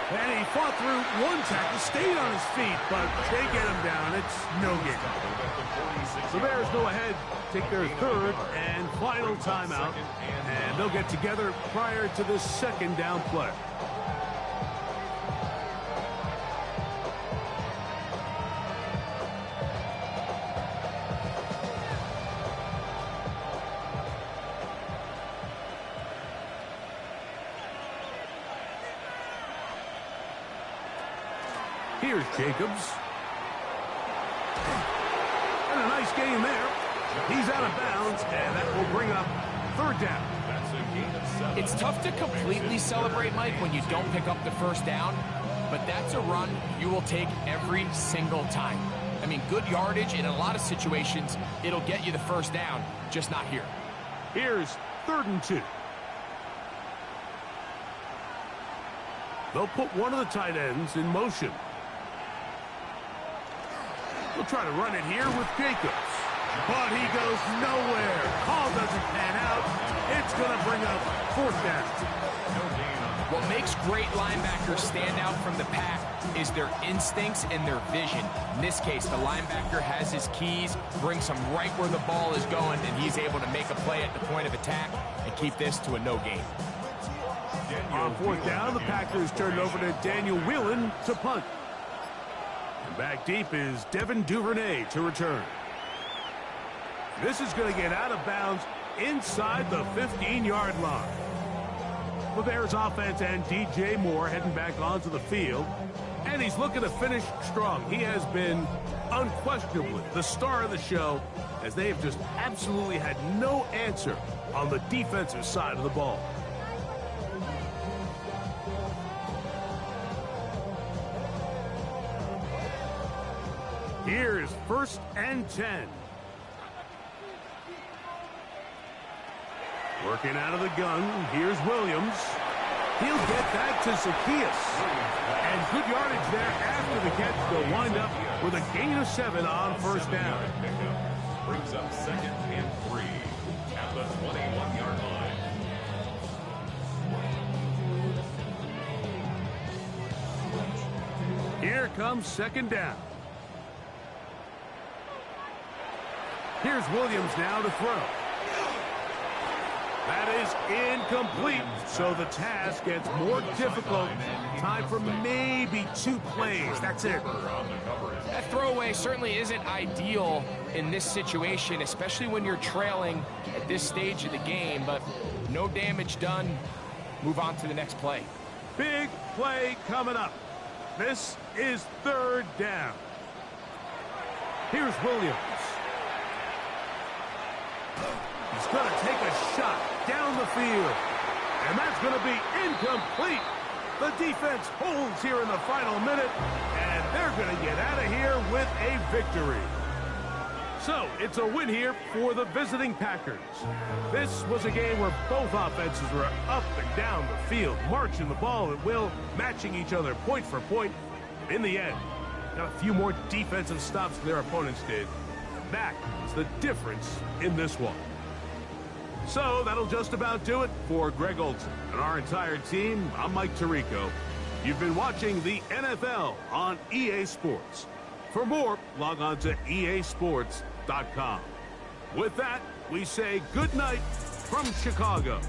And he fought through one tackle, stayed on his feet, but they get him down. It's no gain. The Bears go ahead, take their third and final timeout, and they'll get together prior to the second down play. Here's Jacobs. And a nice game there. He's out of bounds, and that will bring up third down. It's tough to completely celebrate, Mike, when you don't pick up the first down, but that's a run you will take every single time. I mean, good yardage in a lot of situations, it'll get you the first down, just not here. Here's 3rd and 2. They'll put one of the tight ends in motion. We'll try to run it here with Jacobs. But he goes nowhere. Call doesn't pan out. It's going to bring up 4th down. What makes great linebackers stand out from the pack is their instincts and their vision. In this case, the linebacker has his keys, brings him right where the ball is going, and he's able to make a play at the point of attack and keep this to a no gain. On 4th down, the Packers turned over to Daniel Whelan to punt. And back deep is Devin Duvernay to return. This is going to get out of bounds inside the 15-yard line. The Bears offense and DJ Moore heading back onto the field. And he's looking to finish strong. He has been unquestionably the star of the show, as they have just absolutely had no answer on the defensive side of the ball. Here's 1st and 10. Working out of the gun, here's Williams. He'll get that to Zacchaeus. And good yardage there after the catch. They'll wind up with a gain of 7 on 1st down. Brings up 2nd and 3 at the 21-yard line. Here comes 2nd down. Here's Williams now to throw. That is incomplete, so the task gets more difficult. Time for maybe 2 plays. That's it. That throwaway certainly isn't ideal in this situation, especially when you're trailing at this stage of the game, but no damage done. Move on to the next play. Big play coming up. This is 3rd down. Here's Williams. He's going to take a shot down the field. And that's going to be incomplete. The defense holds here in the final minute, and they're going to get out of here with a victory. So, it's a win here for the visiting Packers. This was a game where both offenses were up and down the field, marching the ball at will, matching each other point for point. In the end, got a few more defensive stops than their opponents did. That is the difference in this one. So, that'll just about do it for Greg Olson and our entire team. I'm Mike Tirico. You've been watching the NFL on EA Sports. For more, log on to easports.com. With that, we say good night from Chicago.